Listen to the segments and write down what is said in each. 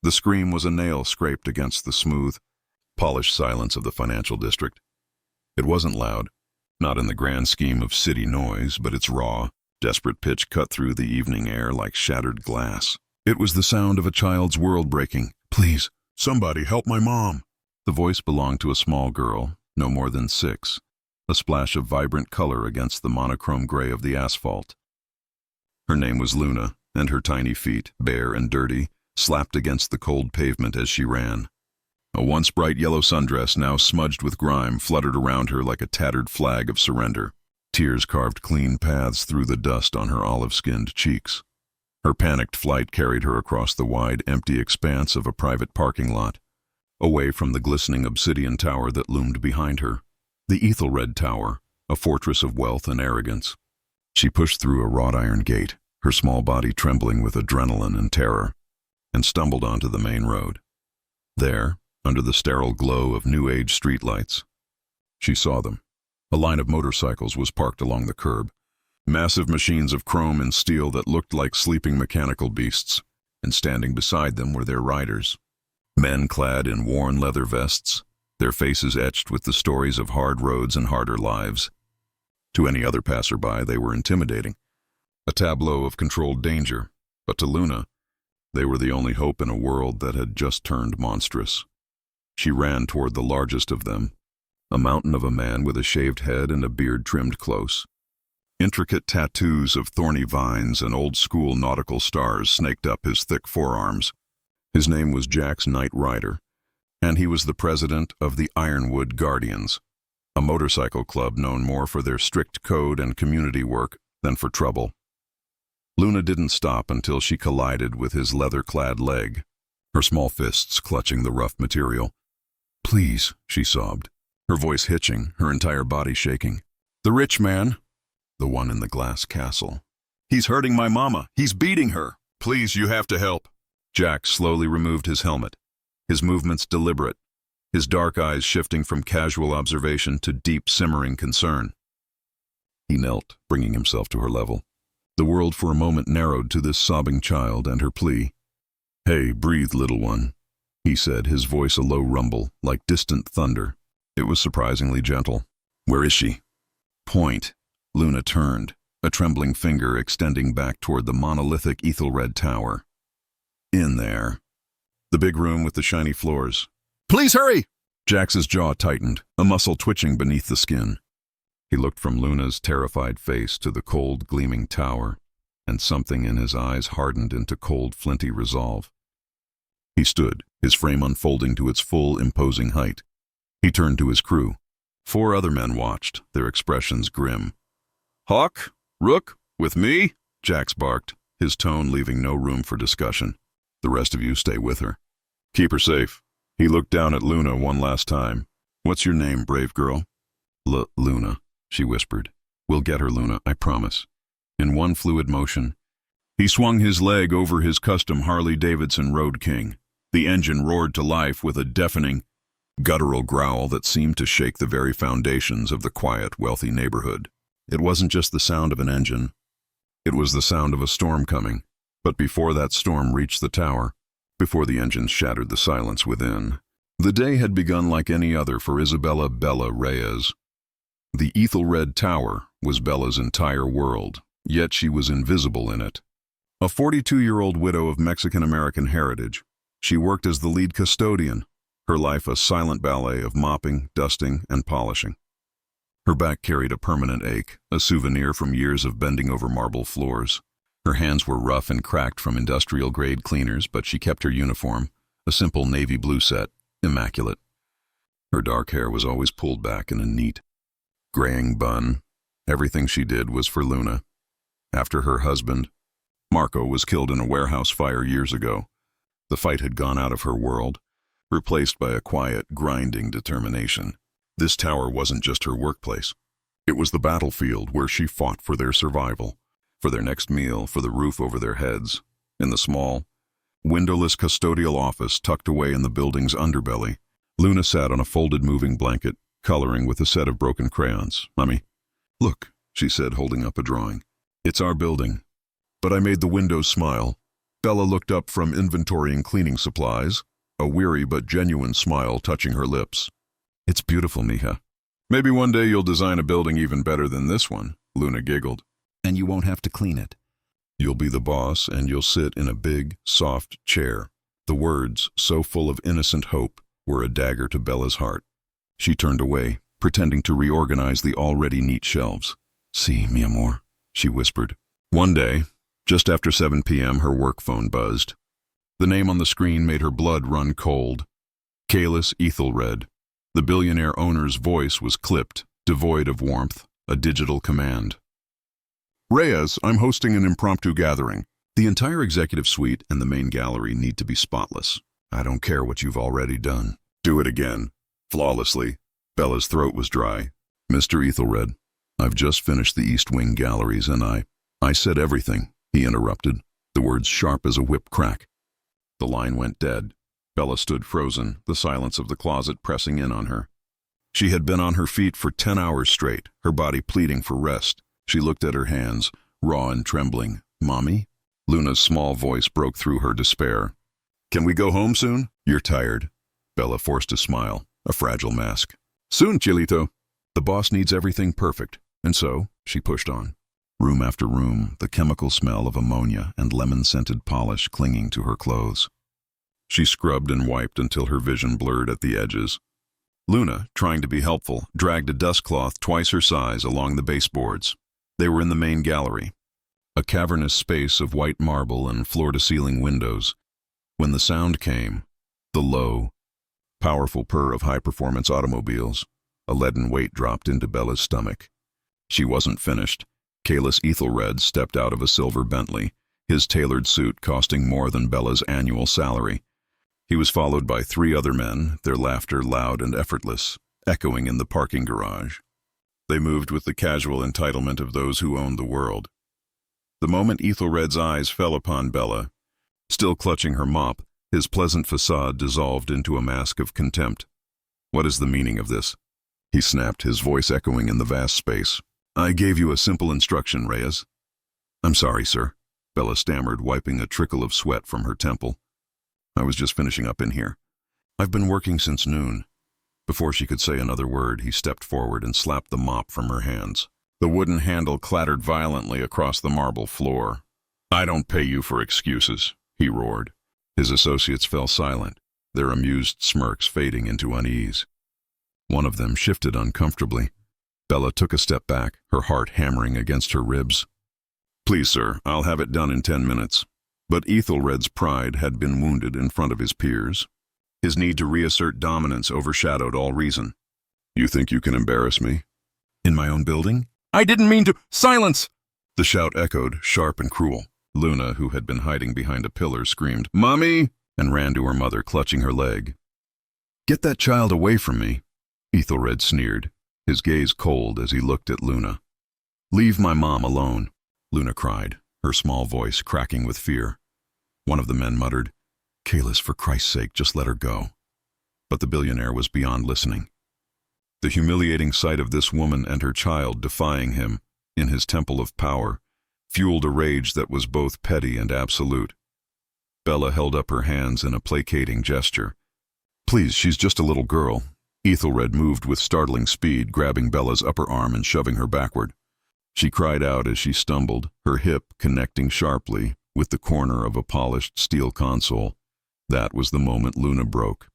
The scream was a nail scraped against the smooth, polished silence of the financial district. It wasn't loud, not in the grand scheme of city noise, but its raw, desperate pitch cut through the evening air like shattered glass. It was the sound of a child's world breaking. "Please, somebody help my mom." The voice belonged to a small girl, no more than 6, a splash of vibrant color against the monochrome gray of the asphalt. Her name was Luna, and her tiny feet, bare and dirty, slapped against the cold pavement as she ran. A once bright yellow sundress, now smudged with grime, fluttered around her like a tattered flag of surrender. Tears carved clean paths through the dust on her olive-skinned cheeks. Her panicked flight carried her across the wide, empty expanse of a private parking lot, away from the glistening obsidian tower that loomed behind her. The Ethelred Tower, a fortress of wealth and arrogance. She pushed through a wrought iron gate, her small body trembling with adrenaline and terror, and stumbled onto the main road. There, under the sterile glow of new-age streetlights, she saw them. A line of motorcycles was parked along the curb, massive machines of chrome and steel that looked like sleeping mechanical beasts, and standing beside them were their riders. Men clad in worn leather vests, their faces etched with the stories of hard roads and harder lives. To any other passerby, they were intimidating, a tableau of controlled danger, but to Luna, they were the only hope in a world that had just turned monstrous. She ran toward the largest of them, a mountain of a man with a shaved head and a beard trimmed close. Intricate tattoos of thorny vines and old-school nautical stars snaked up his thick forearms. His name was Jack's Knight Rider, and he was the president of the Ironwood Guardians, a motorcycle club known more for their strict code and community work than for trouble. Luna didn't stop until she collided with his leather-clad leg, her small fists clutching the rough material. "Please," she sobbed, her voice hitching, her entire body shaking. "The rich man, the one in the glass castle. He's hurting my mama. He's beating her. Please, you have to help." Jack slowly removed his helmet, his movements deliberate, his dark eyes shifting from casual observation to deep, simmering concern. He knelt, bringing himself to her level. The world for a moment narrowed to this sobbing child and her plea. "Hey, breathe, little one," he said, his voice a low rumble, like distant thunder. It was surprisingly gentle. "Where is she?" "Point." Luna turned, a trembling finger extending back toward the monolithic Ethelred Tower. "In there." The big room with the shiny floors. "Please hurry!" Jax's jaw tightened, a muscle twitching beneath the skin. He looked from Luna's terrified face to the cold, gleaming tower, and something in his eyes hardened into cold, flinty resolve. He stood, his frame unfolding to its full, imposing height. He turned to his crew. 4 other men watched, their expressions grim. "Hawk? Rook? With me?" Jax barked, his tone leaving no room for discussion. "The rest of you stay with her. Keep her safe." He looked down at Luna one last time. "What's your name, brave girl?" Luna," she whispered. "We'll get her, Luna, I promise." In one fluid motion, he swung his leg over his custom Harley-Davidson Road King. The engine roared to life with a deafening, guttural growl that seemed to shake the very foundations of the quiet, wealthy neighborhood. It wasn't just the sound of an engine. It was the sound of a storm coming. But before that storm reached the tower, before the engines shattered the silence within, the day had begun like any other for Isabella Bella Reyes. The Ethelred Tower was Bella's entire world, yet she was invisible in it. A 42-year-old widow of Mexican-American heritage, she worked as the lead custodian, her life a silent ballet of mopping, dusting, and polishing. Her back carried a permanent ache, a souvenir from years of bending over marble floors. Her hands were rough and cracked from industrial-grade cleaners, but she kept her uniform, a simple navy blue set, immaculate. Her dark hair was always pulled back in a neat, graying bun. Everything she did was for Luna. After her husband, Marco, was killed in a warehouse fire years ago, the fight had gone out of her world, replaced by a quiet, grinding determination. This tower wasn't just her workplace. It was the battlefield where she fought for their survival, for their next meal, for the roof over their heads. In the small, windowless custodial office tucked away in the building's underbelly, Luna sat on a folded moving blanket, coloring with a set of broken crayons. "Mummy, look," she said, holding up a drawing. "It's our building, but I made the windows smile, Bella looked up from inventorying cleaning supplies, a weary but genuine smile touching her lips. It's beautiful, mija. Maybe one day you'll design a building even better than this one, Luna giggled. And you won't have to clean it. You'll be the boss and you'll sit in a big, soft chair. The words, so full of innocent hope, were a dagger to Bella's heart. She turned away, pretending to reorganize the already neat shelves. "Sí, mi amor," she whispered. One day, just after 7 p.m., her work phone buzzed. The name on the screen made her blood run cold. Kalis Ethelred. The billionaire owner's voice was clipped, devoid of warmth, a digital command. "Reyes, I'm hosting an impromptu gathering. The entire executive suite and the main gallery need to be spotless. I don't care what you've already done. Do it again." Flawlessly. Bella's throat was dry. "Mr. Ethelred, I've just finished the East Wing galleries and I said everything," he interrupted, the words sharp as a whip crack. The line went dead. Bella stood frozen, the silence of the closet pressing in on her. She had been on her feet for 10 hours straight, her body pleading for rest. She looked at her hands, raw and trembling. "Mommy?" Luna's small voice broke through her despair. "Can we go home soon?" "You're tired." Bella forced a smile, a fragile mask. "Soon, Chilito." The boss needs everything perfect, and so she pushed on. Room after room, the chemical smell of ammonia and lemon-scented polish clinging to her clothes. She scrubbed and wiped until her vision blurred at the edges. Luna, trying to be helpful, dragged a dust cloth twice her size along the baseboards. They were in the main gallery, a cavernous space of white marble and floor-to-ceiling windows. When the sound came, the low, powerful purr of high-performance automobiles, a leaden weight dropped into Bella's stomach. She wasn't finished. Kalis Ethelred stepped out of a silver Bentley, his tailored suit costing more than Bella's annual salary. He was followed by 3 other men, their laughter loud and effortless, echoing in the parking garage. They moved with the casual entitlement of those who owned the world. The moment Ethelred's eyes fell upon Bella, still clutching her mop, his pleasant facade dissolved into a mask of contempt. "What is the meaning of this?" he snapped, his voice echoing in the vast space. "I gave you a simple instruction, Reyes." "I'm sorry, sir," Bella stammered, wiping a trickle of sweat from her temple. "I was just finishing up in here. I've been working since noon." Before she could say another word, he stepped forward and slapped the mop from her hands. The wooden handle clattered violently across the marble floor. "I don't pay you for excuses," he roared. His associates fell silent, their amused smirks fading into unease. One of them shifted uncomfortably. Bella took a step back, her heart hammering against her ribs. "Please, sir, I'll have it done in 10 minutes. But Ethelred's pride had been wounded in front of his peers. His need to reassert dominance overshadowed all reason. "You think you can embarrass me? In my own building?" "I didn't mean to— Silence!" The shout echoed, sharp and cruel. Luna, who had been hiding behind a pillar, screamed, "Mommy!" and ran to her mother, clutching her leg. "Get that child away from me," Ethelred sneered, his gaze cold as he looked at Luna. "Leave my mom alone," Luna cried, her small voice cracking with fear. One of the men muttered, "Kalis, for Christ's sake, just let her go." But the billionaire was beyond listening. The humiliating sight of this woman and her child defying him, in his temple of power, fueled a rage that was both petty and absolute. Bella held up her hands in a placating gesture. "Please, she's just a little girl." Ethelred moved with startling speed, grabbing Bella's upper arm and shoving her backward. She cried out as she stumbled, her hip connecting sharply with the corner of a polished steel console. That was the moment Luna broke.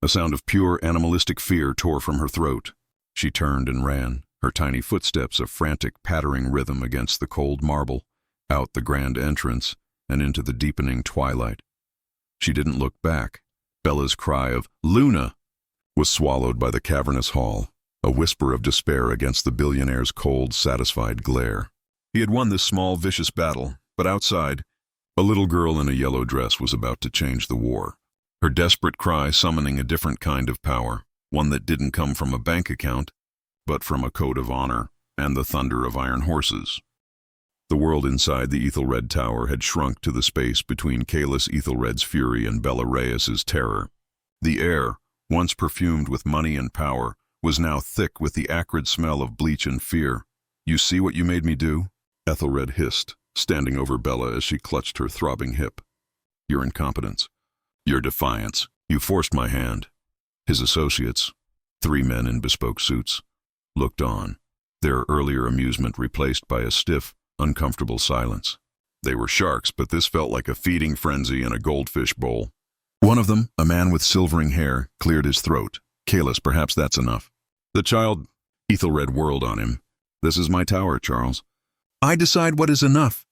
A sound of pure animalistic fear tore from her throat. She turned and ran, her tiny footsteps a frantic pattering rhythm against the cold marble, out the grand entrance and into the deepening twilight. She didn't look back. Bella's cry of "Luna!" was swallowed by the cavernous hall, a whisper of despair against the billionaire's cold, satisfied glare. He had won this small, vicious battle, but outside, a little girl in a yellow dress was about to change the war. Her desperate cry summoning a different kind of power, one that didn't come from a bank account, but from a code of honor and the thunder of iron horses. The world inside the Ethelred Tower had shrunk to the space between Kalis Ethelred's fury and Bella Reyes's terror. The air, once perfumed with money and power, was now thick with the acrid smell of bleach and fear. "You see what you made me do?" Ethelred hissed, standing over Bella as she clutched her throbbing hip. your incompetence, your defiance. You forced my hand. His associates, 3 men in bespoke suits, looked on, their earlier amusement replaced by a stiff, uncomfortable silence. They were sharks, but this felt like a feeding frenzy in a goldfish bowl. One of them, a man with silvering hair, cleared his throat. "Kalis, perhaps that's enough." The child, Ethelred whirled on him. "This is my tower, Charles. I decide what is enough."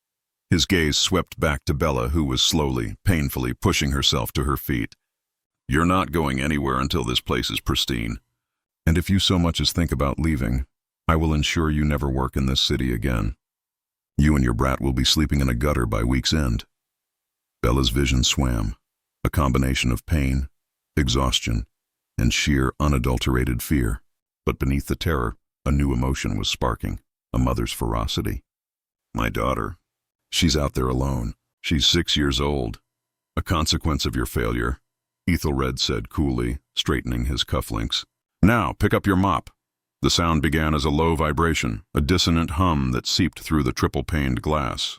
His gaze swept back to Bella, who was slowly, painfully pushing herself to her feet. "You're not going anywhere until this place is pristine. And if you so much as think about leaving, I will ensure you never work in this city again. You and your brat will be sleeping in a gutter by week's end." Bella's vision swam, a combination of pain, exhaustion, and sheer unadulterated fear. But beneath the terror, a new emotion was sparking, a mother's ferocity. "My daughter. She's out there alone. She's 6 years old. A consequence of your failure," Ethelred said coolly, straightening his cufflinks. "Now, pick up your mop." The sound began as a low vibration, a dissonant hum that seeped through the triple-paned glass.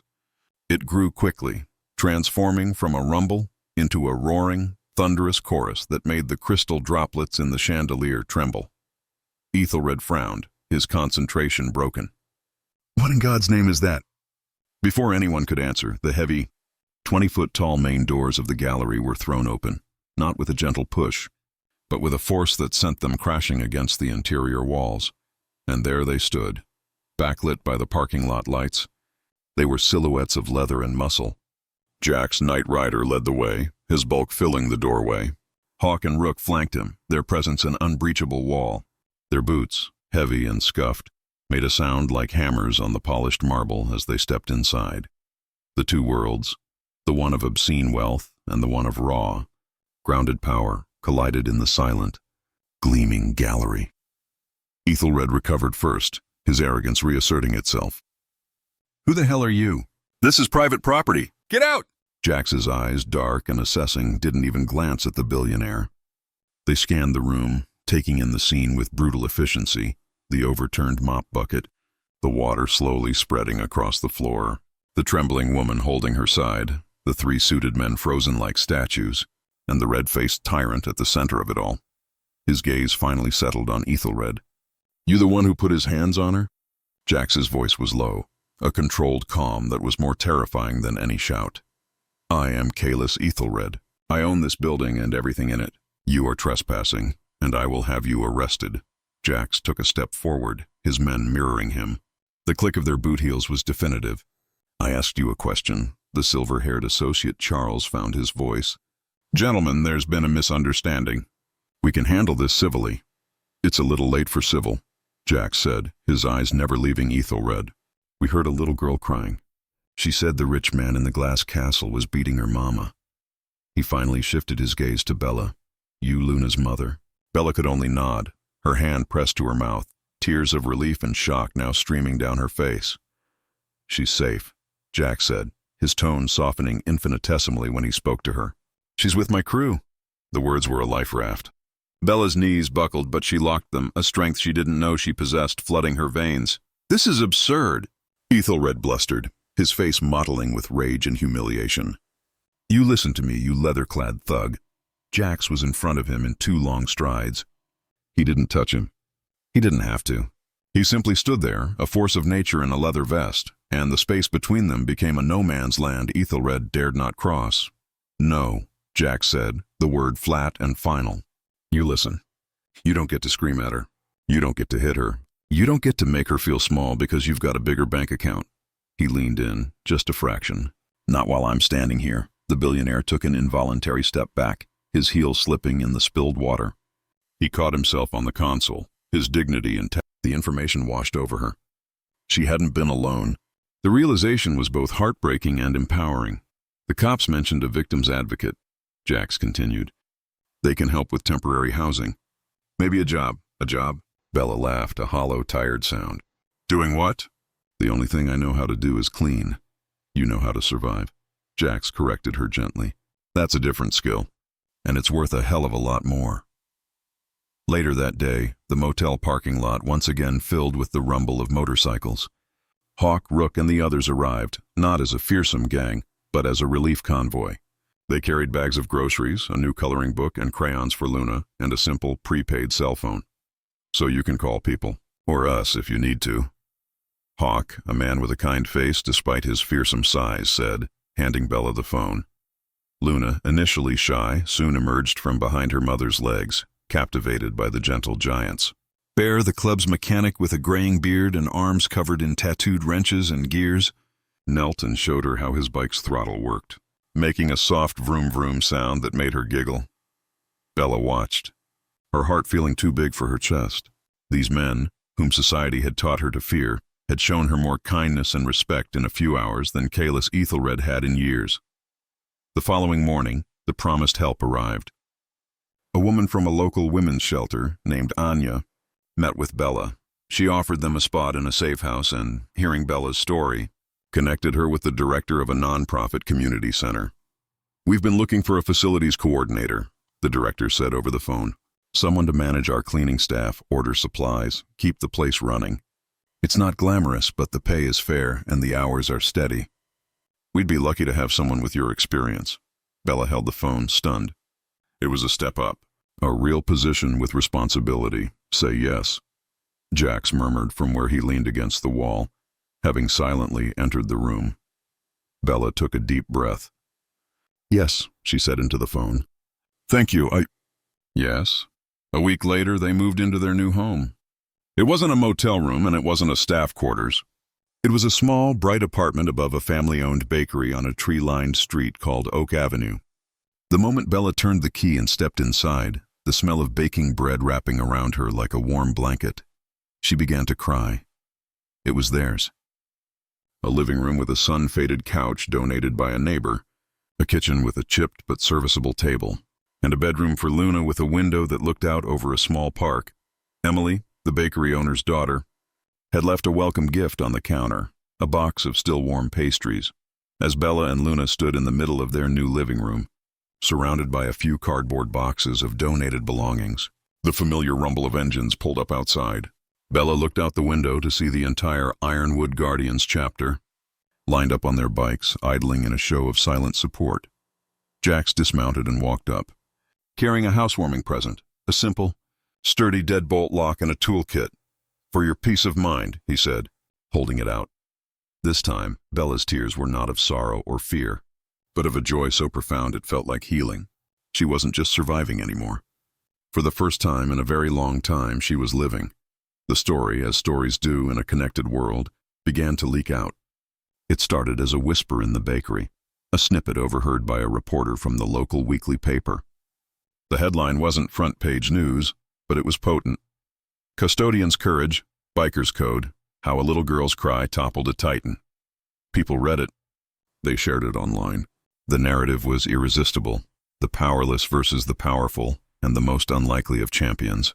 It grew quickly, transforming from a rumble into a roaring, thunderous chorus that made the crystal droplets in the chandelier tremble. Ethelred frowned, his concentration broken. "What in God's name is that?" Before anyone could answer, the heavy, 20-foot-tall main doors of the gallery were thrown open, not with a gentle push, but with a force that sent them crashing against the interior walls. And there they stood, backlit by the parking lot lights. They were silhouettes of leather and muscle. Jack's Knight Rider led the way, his bulk filling the doorway. Hawk and Rook flanked him, their presence an unbreachable wall. Their boots, heavy and scuffed, made a sound like hammers on the polished marble as they stepped inside. The two worlds, the one of obscene wealth and the one of raw, grounded power, collided in the silent, gleaming gallery. Ethelred recovered first, his arrogance reasserting itself. "Who the hell are you? This is private property. Get out!" Jax's eyes, dark and assessing, didn't even glance at the billionaire. They scanned the room, taking in the scene with brutal efficiency, the overturned mop bucket, the water slowly spreading across the floor, the trembling woman holding her side, the 3 suited men frozen like statues, and the red-faced tyrant at the center of it all. His gaze finally settled on Ethelred. "You the one who put his hands on her?" Jax's voice was low, a controlled calm that was more terrifying than any shout. "I am Kalis Ethelred. I own this building and everything in it. You are trespassing, and I will have you arrested." Jax took a step forward, his men mirroring him. The click of their boot heels was definitive. "I asked you a question." The silver-haired associate Charles found his voice. "Gentlemen, there's been a misunderstanding. We can handle this civilly." "It's a little late for civil," Jax said, his eyes never leaving Ethelred. "We heard a little girl crying. She said the rich man in the glass castle was beating her mama." He finally shifted his gaze to Bella. "You Luna's mother?" Bella could only nod, her hand pressed to her mouth, tears of relief and shock now streaming down her face. "She's safe," Jax said, his tone softening infinitesimally when he spoke to her. "She's with my crew." The words were a life raft. Bella's knees buckled, but she locked them, a strength she didn't know she possessed flooding her veins. "This is absurd," Ethelred blustered, his face mottling with rage and humiliation. "You listen to me, you leather-clad thug." Jax was in front of him in 2 long strides. He didn't touch him. He didn't have to. He simply stood there, a force of nature in a leather vest, and the space between them became a no-man's land Ethelred dared not cross. "No," Jax said, the word flat and final. "You listen. You don't get to scream at her. You don't get to hit her. You don't get to make her feel small because you've got a bigger bank account." He leaned in, just a fraction. "Not while I'm standing here." The billionaire took an involuntary step back, his heel slipping in the spilled water. He caught himself on the console, his dignity intact. The information washed over her. She hadn't been alone. The realization was both heartbreaking and empowering. "The cops mentioned a victim's advocate," Jax continued. "They can help with temporary housing. Maybe a job." "A job?" Bella laughed, a hollow, tired sound. "Doing what?" "The only thing I know how to do is clean. You know how to survive." Jax corrected her gently. "That's a different skill, and it's worth a hell of a lot more." Later that day, the motel parking lot once again filled with the rumble of motorcycles. Hawk, Rook, and the others arrived, not as a fearsome gang, but as a relief convoy. They carried bags of groceries, a new coloring book and crayons for Luna, and a simple, prepaid cell phone. So you can call people, or us if you need to. Hawk, a man with a kind face despite his fearsome size, said, handing Bella the phone. Luna, initially shy, soon emerged from behind her mother's legs, captivated by the gentle giants. Bear, the club's mechanic with a graying beard and arms covered in tattooed wrenches and gears, knelt and showed her how his bike's throttle worked, making a soft vroom-vroom sound that made her giggle. Bella watched, her heart feeling too big for her chest. These men, whom society had taught her to fear, had shown her more kindness and respect in a few hours than Kalis Ethelred had in years. The following morning, the promised help arrived. A woman from a local women's shelter, named Anya, met with Bella. She offered them a spot in a safe house and, hearing Bella's story, connected her with the director of a non-profit community center. "We've been looking for a facilities coordinator," the director said over the phone. "Someone to manage our cleaning staff, order supplies, keep the place running. It's not glamorous, but the pay is fair and the hours are steady. We'd be lucky to have someone with your experience." Bella held the phone, stunned. It was a step up. "A real position with responsibility. Say yes," Jax murmured from where he leaned against the wall, having silently entered the room. Bella took a deep breath. "Yes," she said into the phone. "Thank you, Yes." A week later, they moved into their new home. It wasn't a motel room and it wasn't a staff quarters. It was a small, bright apartment above a family-owned bakery on a tree-lined street called Oak Avenue. The moment Bella turned the key and stepped inside, the smell of baking bread wrapping around her like a warm blanket, she began to cry. It was theirs. A living room with a sun-faded couch donated by a neighbor, a kitchen with a chipped but serviceable table, and a bedroom for Luna with a window that looked out over a small park. Emily, the bakery owner's daughter, had left a welcome gift on the counter, a box of still-warm pastries, as Bella and Luna stood in the middle of their new living room, surrounded by a few cardboard boxes of donated belongings. The familiar rumble of engines pulled up outside. Bella looked out the window to see the entire Ironwood Guardians chapter, lined up on their bikes, idling in a show of silent support. Jax dismounted and walked up, carrying a housewarming present, a simple, sturdy deadbolt lock and a toolkit. "For your peace of mind," he said, holding it out. This time, Bella's tears were not of sorrow or fear, but of a joy so profound it felt like healing. She wasn't just surviving anymore. For the first time in a very long time, she was living. The story, as stories do in a connected world, began to leak out. It started as a whisper in the bakery, a snippet overheard by a reporter from the local weekly paper. The headline wasn't front-page news, but it was potent. "Custodian's Courage, Biker's Code, How a Little Girl's Cry Toppled a Titan." People read it. They shared it online. The narrative was irresistible, the powerless versus the powerful, and the most unlikely of champions.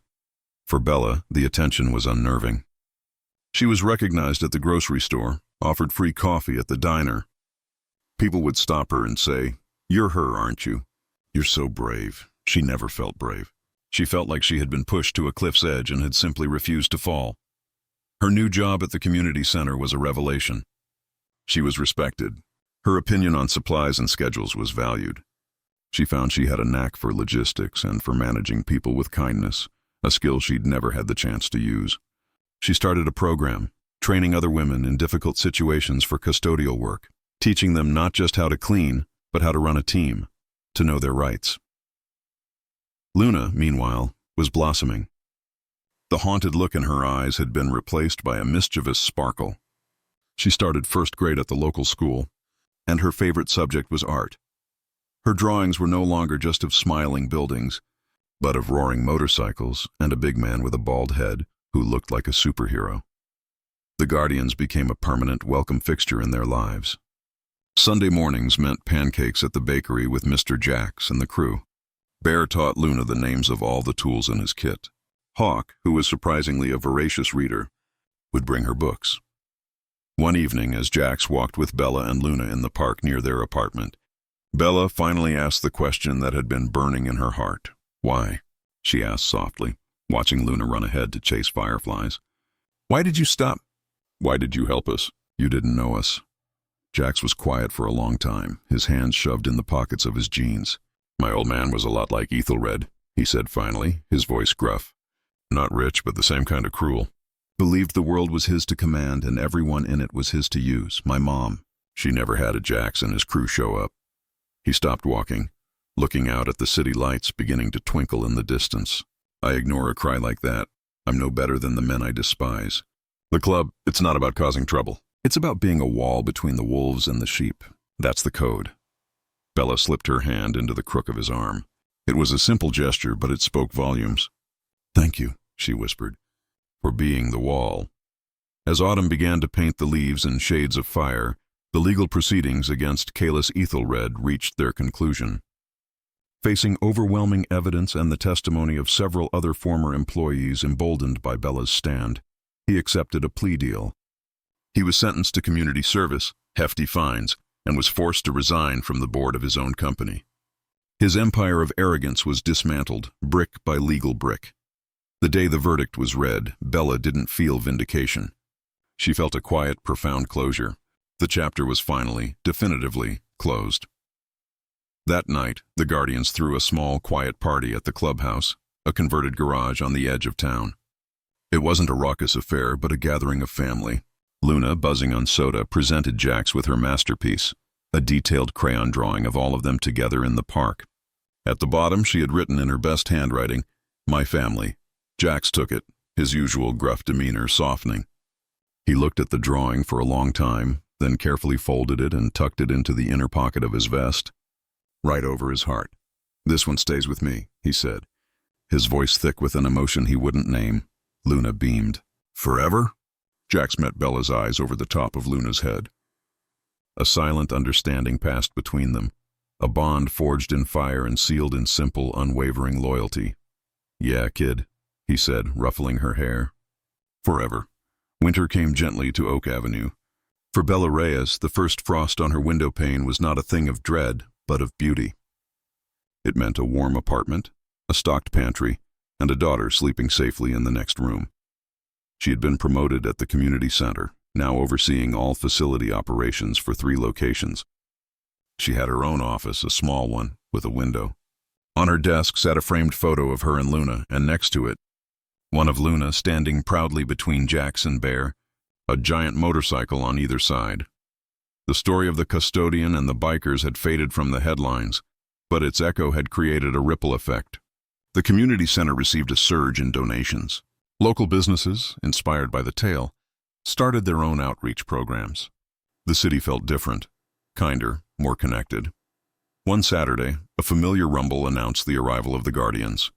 For Bella, the attention was unnerving. She was recognized at the grocery store, offered free coffee at the diner. People would stop her and say, "You're her, aren't you? You're so brave." She never felt brave. She felt like she had been pushed to a cliff's edge and had simply refused to fall. Her new job at the community center was a revelation. She was respected. Her opinion on supplies and schedules was valued. She found she had a knack for logistics and for managing people with kindness, a skill she'd never had the chance to use. She started a program, training other women in difficult situations for custodial work, teaching them not just how to clean, but how to run a team, to know their rights. Luna, meanwhile, was blossoming. The haunted look in her eyes had been replaced by a mischievous sparkle. She started first grade at the local school, and her favorite subject was art. Her drawings were no longer just of smiling buildings, but of roaring motorcycles and a big man with a bald head who looked like a superhero. The Guardians became a permanent, welcome fixture in their lives. Sunday mornings meant pancakes at the bakery with Mr. Jax and the crew. Bear taught Luna the names of all the tools in his kit. Hawk, who was surprisingly a voracious reader, would bring her books. One evening, as Jax walked with Bella and Luna in the park near their apartment, Bella finally asked the question that had been burning in her heart. "Why?" she asked softly, watching Luna run ahead to chase fireflies. "Why did you stop? Why did you help us? You didn't know us." Jax was quiet for a long time, his hands shoved in the pockets of his jeans. "My old man was a lot like Ethelred," he said finally, his voice gruff. "Not rich, but the same kind of cruel. Believed the world was his to command and everyone in it was his to use. My mom, she never had a Jax and his crew show up." He stopped walking, looking out at the city lights beginning to twinkle in the distance. "I ignore a cry like that. I'm no better than the men I despise. The club, it's not about causing trouble. It's about being a wall between the wolves and the sheep. That's the code." Bella slipped her hand into the crook of his arm. It was a simple gesture, but it spoke volumes. "Thank you," she whispered, "for being the wall." As autumn began to paint the leaves in shades of fire, the legal proceedings against Kalis Ethelred reached their conclusion. Facing overwhelming evidence and the testimony of several other former employees emboldened by Bella's stand, he accepted a plea deal. He was sentenced to community service, hefty fines, and was forced to resign from the board of his own company. His empire of arrogance was dismantled, brick by legal brick. The day the verdict was read, Bella didn't feel vindication. She felt a quiet, profound closure. The chapter was finally, definitively, closed. That night, the Guardians threw a small, quiet party at the clubhouse, a converted garage on the edge of town. It wasn't a raucous affair, but a gathering of family. Luna, buzzing on soda, presented Jax with her masterpiece, a detailed crayon drawing of all of them together in the park. At the bottom, she had written in her best handwriting, "My family." Jax took it, his usual gruff demeanor softening. He looked at the drawing for a long time, then carefully folded it and tucked it into the inner pocket of his vest, right over his heart. "This one stays with me," he said, his voice thick with an emotion he wouldn't name. Luna beamed. "Forever?" Jax met Bella's eyes over the top of Luna's head. A silent understanding passed between them, a bond forged in fire and sealed in simple, unwavering loyalty. "Yeah, kid," he said, ruffling her hair. "Forever." Winter came gently to Oak Avenue. For Bella Reyes, the first frost on her window pane was not a thing of dread, but of beauty. It meant a warm apartment, a stocked pantry, and a daughter sleeping safely in the next room. She had been promoted at the community center, now overseeing all facility operations for 3 locations. She had her own office, a small one, with a window. On her desk sat a framed photo of her and Luna, and next to it, one of Luna standing proudly between Jax and Bear, a giant motorcycle on either side. The story of the custodian and the bikers had faded from the headlines, but its echo had created a ripple effect. The community center received a surge in donations. Local businesses, inspired by the tale, started their own outreach programs. The city felt different, kinder, more connected. One Saturday, a familiar rumble announced the arrival of the Guardians.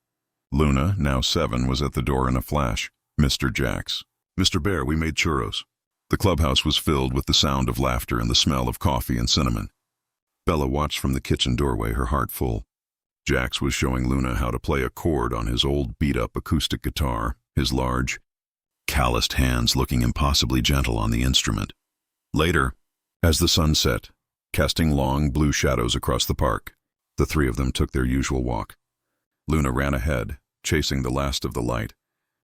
Luna, now 7, was at the door in a flash. "Mr. Jax." "Mr. Bear, we made churros." The clubhouse was filled with the sound of laughter and the smell of coffee and cinnamon. Bella watched from the kitchen doorway, her heart full. Jax was showing Luna how to play a chord on his old beat-up acoustic guitar, his large, calloused hands looking impossibly gentle on the instrument. Later, as the sun set, casting long blue shadows across the park, the 3 of them took their usual walk. Luna ran ahead, chasing the last of the light,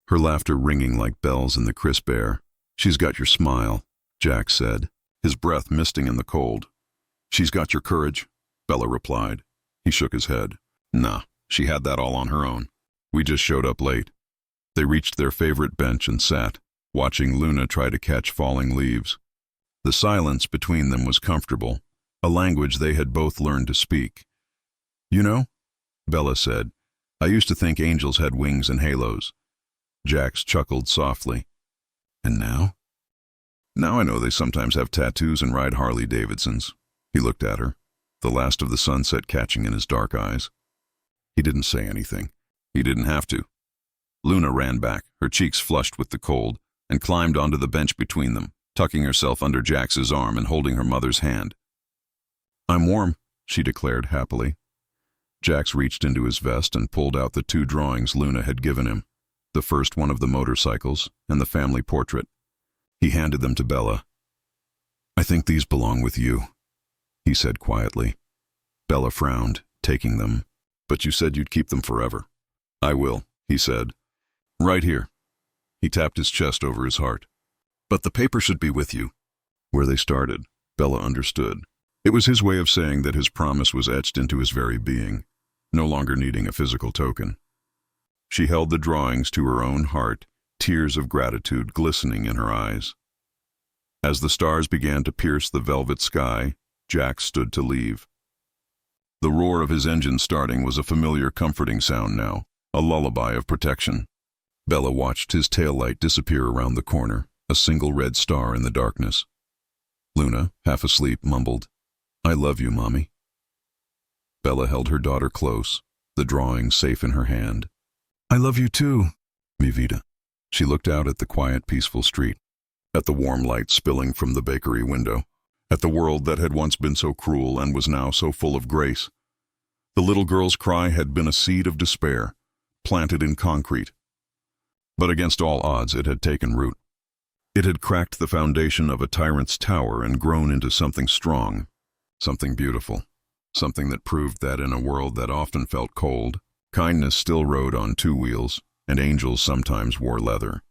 her laughter ringing like bells in the crisp air. "She's got your smile," Jax said, his breath misting in the cold. "She's got your courage," Bella replied. He shook his head. "Nah, she had that all on her own. We just showed up late." They reached their favorite bench and sat, watching Luna try to catch falling leaves. The silence between them was comfortable, a language they had both learned to speak. "You know," Bella said, "I used to think angels had wings and halos." Jax chuckled softly. "And now?" "Now I know they sometimes have tattoos and ride Harley Davidsons." He looked at her, the last of the sunset catching in his dark eyes. He didn't say anything. He didn't have to. Luna ran back, her cheeks flushed with the cold, and climbed onto the bench between them, tucking herself under Jax's arm and holding her mother's hand. "I'm warm," she declared happily. Jax reached into his vest and pulled out the 2 drawings Luna had given him, the first one of the motorcycles and the family portrait. He handed them to Bella. "I think these belong with you," he said quietly. Bella frowned, taking them. "But you said you'd keep them forever." "I will," he said. "Right here." He tapped his chest over his heart. "But the paper should be with you." "Where they started," Bella understood. It was his way of saying that his promise was etched into his very being, no longer needing a physical token. She held the drawings to her own heart, tears of gratitude glistening in her eyes. As the stars began to pierce the velvet sky, Jack stood to leave. The roar of his engine starting was a familiar, comforting sound now, a lullaby of protection. Bella watched his taillight disappear around the corner, a single red star in the darkness. Luna, half asleep, mumbled, "I love you, Mommy." Bella held her daughter close, the drawing safe in her hand. "I love you too, mi vida." She looked out at the quiet, peaceful street, at the warm light spilling from the bakery window, at the world that had once been so cruel and was now so full of grace. The little girl's cry had been a seed of despair, planted in concrete. But against all odds it had taken root. It had cracked the foundation of a tyrant's tower and grown into something strong, something beautiful, something that proved that in a world that often felt cold, kindness still rode on two wheels, and angels sometimes wore leather.